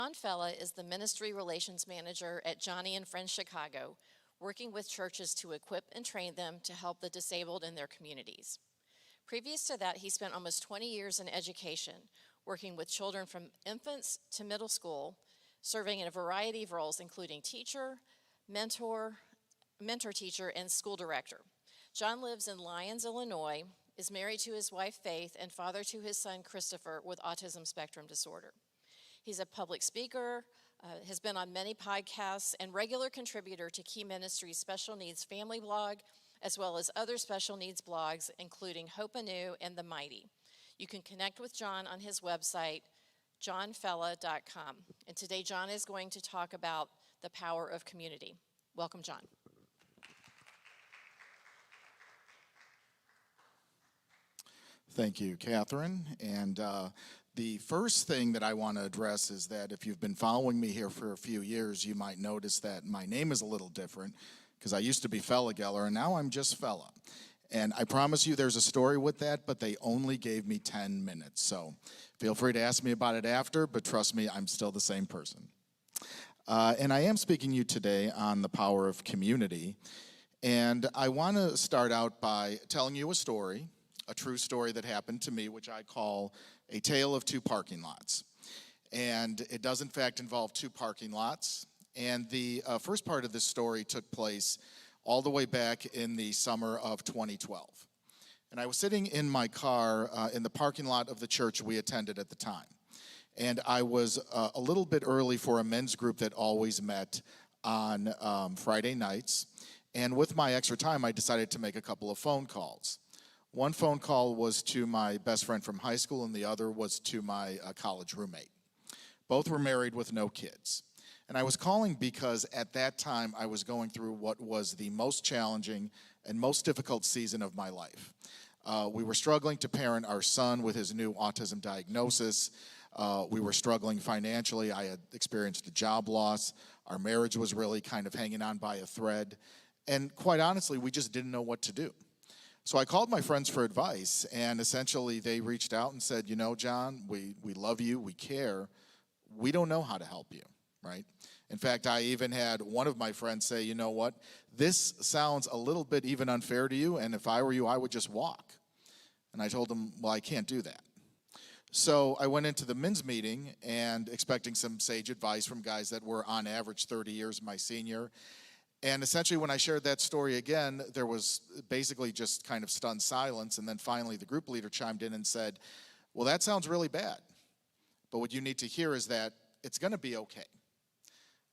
John Fela is the Ministry Relations Manager at Johnny and Friends Chicago, working with churches to equip and train them to help the disabled in their communities. Previous to that, he spent almost 20 years in education, working with children from infants to middle school, serving in a variety of roles, including teacher, mentor teacher, and school director. John lives in Lyons, Illinois, is married to his wife Faith, and father to his son Christopher with autism spectrum disorder. He's a public speaker, has been on many podcasts, and regular contributor to Key Ministries' Special Needs Family blog, as well as other special needs blogs, including Hope Anew and The Mighty. You can connect with John on his website, johnfella.com. And today, John is going to talk about the power of community. Welcome, John. Thank you, Catherine. And the first thing that I want to address is that if you've been following me here for a few years, you might notice that my name is a little different because I used to be Fela Geller, and now I'm just Fela. And I promise you there's a story with that, but they only gave me 10 minutes. So feel free to ask me about it after, but trust me, I'm still the same person. And I am speaking to you today on the power of community. And I want to start out by telling you a story, a true story that happened to me, which I call a tale of two parking lots. And it does, in fact, involve two parking lots. And the first part of this story took place all the way back in the summer of 2012. And I was sitting in my car in the parking lot of the church we attended at the time. And I was a little bit early for a men's group that always met on Friday nights. And with my extra time, I decided to make a couple of phone calls. One phone call was to my best friend from high school, and the other was to my college roommate. Both were married with no kids. And I was calling because at that time I was going through what was the most challenging and most difficult season of my life. We were struggling to parent our son with his new autism diagnosis. We were struggling financially. I had experienced a job loss. Our marriage was really kind of hanging on by a thread. And quite honestly, we just didn't know what to do. So I called my friends for advice, and essentially they reached out and said, you know, John, we love you, we care. We don't know how to help you, right? In fact, I even had one of my friends say, you know what, this sounds a little bit even unfair to you, and if I were you, I would just walk. And I told him, well, I can't do that. So I went into the men's meeting and expecting some sage advice from guys that were on average 30 years my senior. And essentially when I shared that story again, there was basically just kind of stunned silence. And then finally the group leader chimed in and said, well, that sounds really bad. But what you need to hear is that it's going to be okay.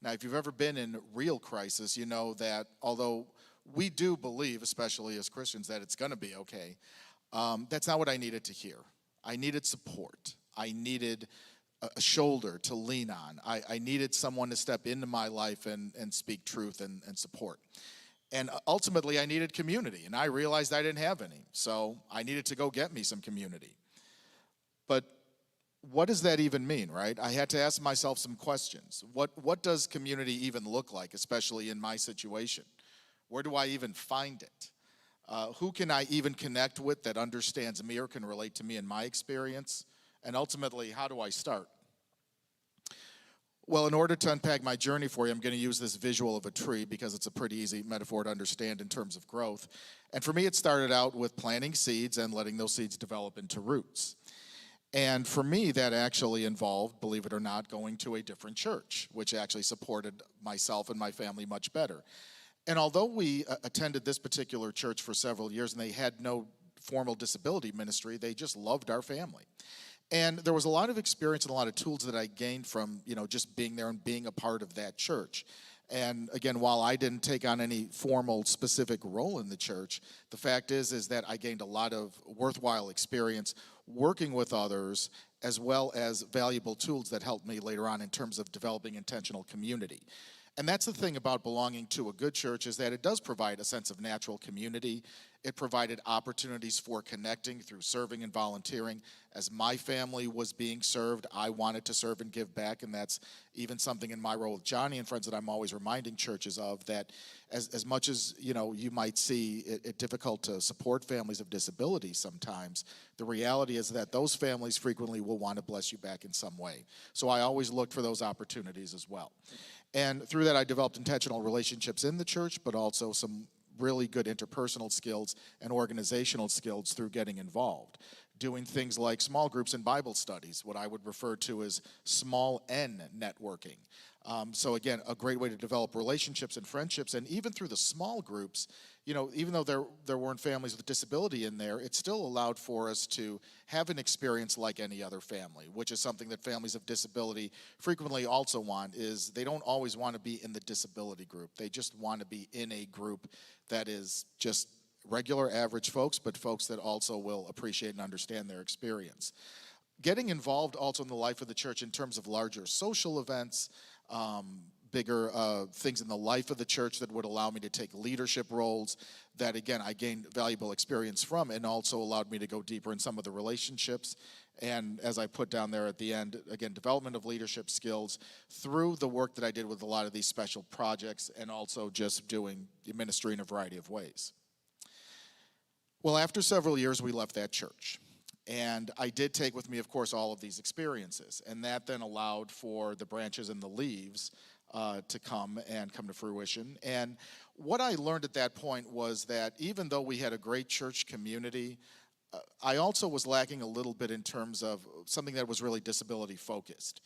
Now, if you've ever been in real crisis, you know that although we do believe, especially as Christians, that it's going to be okay, that's not what I needed to hear. I needed support. I needed a shoulder to lean on. I needed someone to step into my life and speak truth and support. And ultimately, I needed community, and I realized I didn't have any. So I needed to go get me some community. But what does that even mean, right? I had to ask myself some questions. What does community even look like, especially in my situation? Where do I even find it? Who can I even connect with that understands me or can relate to me in my experience? And ultimately, how do I start? Well, in order to unpack my journey for you, I'm going to use this visual of a tree because it's a pretty easy metaphor to understand in terms of growth. And for me, it started out with planting seeds and letting those seeds develop into roots. And for me, that actually involved, believe it or not, going to a different church, which actually supported myself and my family much better. And although we attended this particular church for several years and they had no formal disability ministry, they just loved our family. And there was a lot of experience and a lot of tools that I gained from, just being there and being a part of that church. And again, while I didn't take on any formal specific role in the church, the fact is that I gained a lot of worthwhile experience working with others, as well as valuable tools that helped me later on in terms of developing intentional community. And that's the thing about belonging to a good church, is that it does provide a sense of natural community. It provided opportunities for connecting through serving and volunteering. As my family was being served, I wanted to serve and give back, and that's even something in my role with Johnny and Friends that I'm always reminding churches of, that as much as, you might see it difficult to support families of disability sometimes, the reality is that those families frequently will want to bless you back in some way. So I always looked for those opportunities as well. And through that, I developed intentional relationships in the church, but also some really good interpersonal skills and organizational skills through getting involved. Doing things like small groups and Bible studies, what I would refer to as small N networking. So again, a great way to develop relationships and friendships. And even through the small groups, even though there weren't families with disability in there, it still allowed for us to have an experience like any other family, which is something that families of disability frequently also want. Is they don't always want to be in the disability group. They just want to be in a group that is just regular average folks, but folks that also will appreciate and understand their experience. Getting involved also in the life of the church in terms of larger social events, bigger things in the life of the church that would allow me to take leadership roles that, again, I gained valuable experience from, and also allowed me to go deeper in some of the relationships. And as I put down there at the end, again, development of leadership skills through the work that I did with a lot of these special projects, and also just doing ministry in a variety of ways. Well, after several years, we left that church. And I did take with me, of course, all of these experiences. And that then allowed for the branches and the leaves to come to fruition. And what I learned at that point was that even though we had a great church community, I also was lacking a little bit in terms of something that was really disability focused.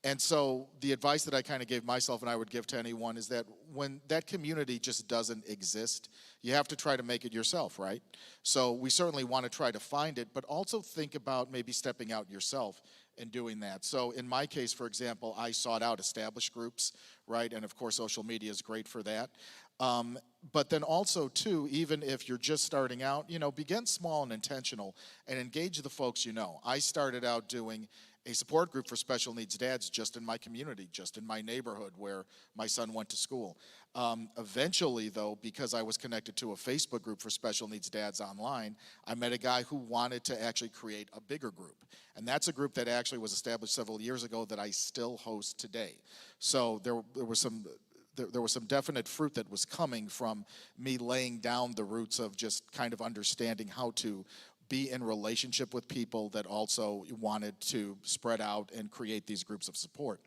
And so the advice that I kind of gave myself, and I would give to anyone, is that when that community just doesn't exist, you have to try to make it yourself, right? So we certainly want to try to find it, but also think about maybe stepping out yourself and doing that. So in my case, for example, I sought out established groups, right? And of course, social media is great for that. But then also, too, even if you're just starting out, begin small and intentional and engage the folks you know. I started out doing a support group for special needs dads just in my community, just in my neighborhood where my son went to school. Eventually, though, because I was connected to a Facebook group for special needs dads online, I met a guy who wanted to actually create a bigger group. And that's a group that actually was established several years ago that I still host today. So there was some definite fruit that was coming from me laying down the roots of just kind of understanding how to be in relationship with people that also wanted to spread out and create these groups of support.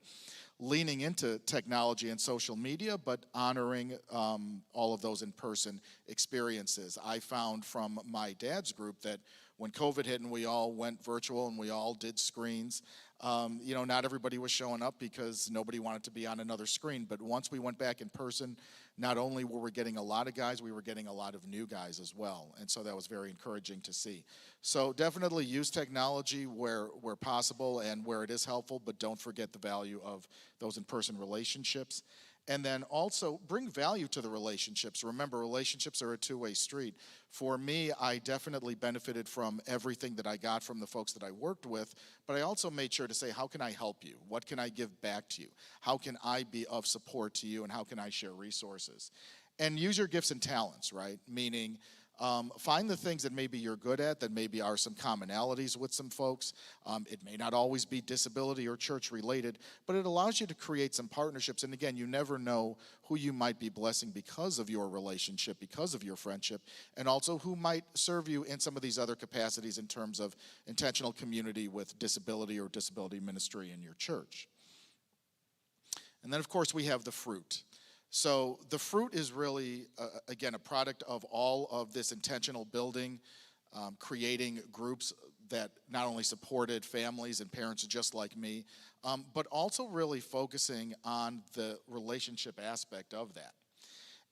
Leaning into technology and social media, but honoring all of those in-person experiences. I found from my dad's group that when COVID hit and we all went virtual and we all did screens, not everybody was showing up because nobody wanted to be on another screen. But once we went back in person, not only were we getting a lot of guys, we were getting a lot of new guys as well. And so that was very encouraging to see. So definitely use technology where possible and where it is helpful, but don't forget the value of those in-person relationships. And then also bring value to the relationships. Remember, relationships are a two-way street. For me, I definitely benefited from everything that I got from the folks that I worked with, but I also made sure to say, how can I help you? What can I give back to you? How can I be of support to you, and how can I share resources? And use your gifts and talents, right? Meaning, find the things that maybe you're good at, that maybe are some commonalities with some folks. It may not always be disability or church related, but it allows you to create some partnerships. And again, you never know who you might be blessing because of your relationship, because of your friendship, and also who might serve you in some of these other capacities in terms of intentional community with disability or disability ministry in your church. And then, of course, we have the fruit. So the fruit is really, again, a product of all of this intentional building, creating groups that not only supported families and parents just like me, but also really focusing on the relationship aspect of that.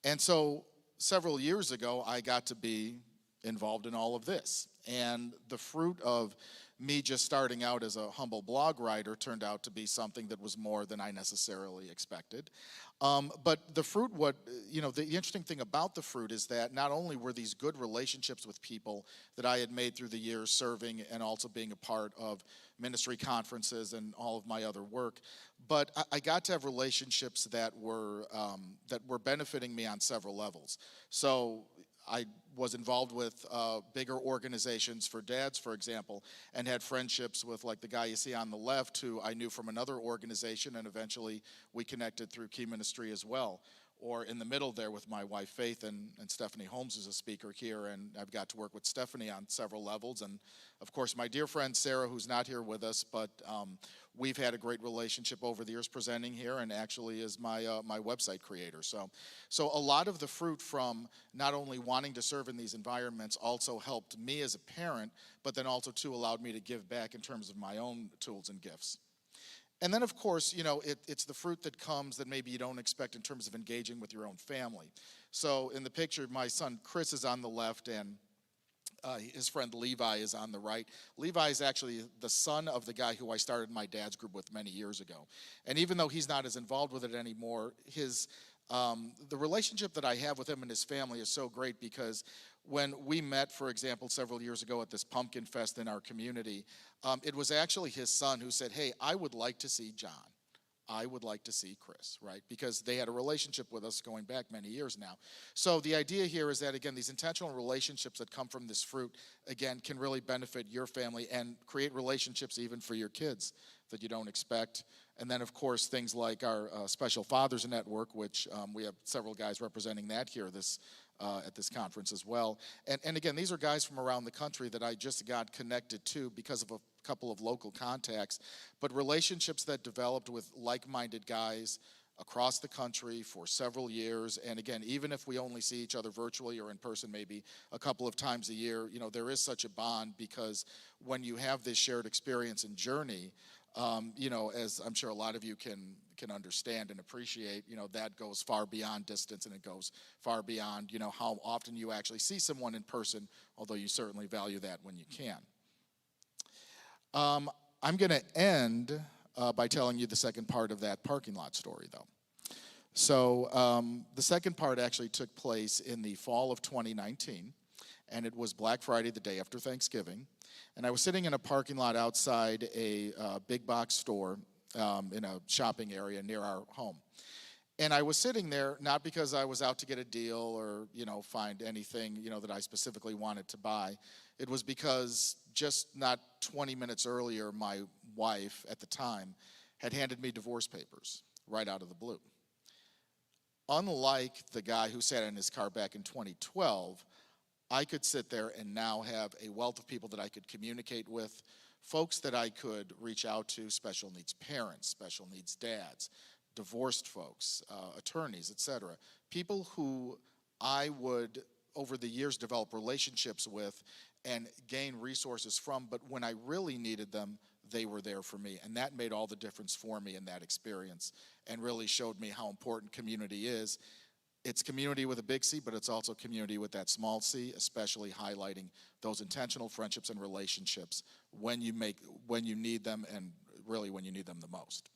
And so several years ago, I got to be involved in all of this. And the fruit of me just starting out as a humble blog writer turned out to be something that was more than I necessarily expected. But the fruit, the interesting thing about the fruit is that not only were these good relationships with people that I had made through the years serving and also being a part of ministry conferences and all of my other work, but I got to have relationships that were benefiting me on several levels. So I was involved with bigger organizations for dads, for example, and had friendships with like the guy you see on the left who I knew from another organization, and eventually we connected through Key Ministry as well. Or in the middle there with my wife Faith and Stephanie Holmes is a speaker here, and I've got to work with Stephanie on several levels. And of course my dear friend Sarah, who's not here with us, but we've had a great relationship over the years presenting here, and actually is my website creator. So a lot of the fruit from not only wanting to serve in these environments also helped me as a parent, but then also too allowed me to give back in terms of my own tools and gifts. And then, of course, it's the fruit that comes that maybe you don't expect in terms of engaging with your own family. So in the picture, my son Chris is on the left, and his friend Levi is on the right. Levi is actually the son of the guy who I started my dad's group with many years ago. And even though he's not as involved with it anymore, the relationship that I have with him and his family is so great, because when we met, for example, several years ago at this pumpkin fest in our community, it was actually his son who said, "Hey, I would like to see John. I would like to see Chris," right? Because they had a relationship with us going back many years now. So the idea here is that, again, these intentional relationships that come from this fruit, again, can really benefit your family and create relationships even for your kids that you don't expect. And then, of course, things like our Special Fathers Network, which we have several guys representing that here at this conference as well. And again, these are guys from around the country that I just got connected to because of a couple of local contacts, but relationships that developed with like-minded guys across the country for several years. And again, even if we only see each other virtually or in person maybe a couple of times a year, there is such a bond, because when you have this shared experience and journey, as I'm sure a lot of you can understand and appreciate, that goes far beyond distance, and it goes far beyond, how often you actually see someone in person, although you certainly value that when you can. I'm going to end by telling you the second part of that parking lot story, though. So the second part actually took place in the fall of 2019, and it was Black Friday, the day after Thanksgiving. And I was sitting in a parking lot outside a big box store in a shopping area near our home. And I was sitting there not because I was out to get a deal or, find anything, that I specifically wanted to buy. It was because just not 20 minutes earlier, my wife at the time had handed me divorce papers right out of the blue. Unlike the guy who sat in his car back in 2012, I could sit there and now have a wealth of people that I could communicate with, folks that I could reach out to, special needs parents, special needs dads, divorced folks, attorneys, etc. People who I would, over the years, develop relationships with and gain resources from, but when I really needed them, they were there for me. And that made all the difference for me in that experience, and really showed me how important community is. It's community with a big C, but it's also community with that small c, especially highlighting those intentional friendships and relationships when you need them, and really when you need them the most.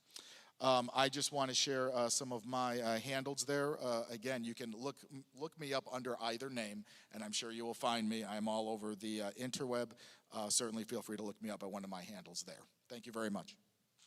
I just want to share some of my handles there. Again, you can look me up under either name, and I'm sure you will find me. I'm all over the interweb. Certainly feel free to look me up at one of my handles there. Thank you very much.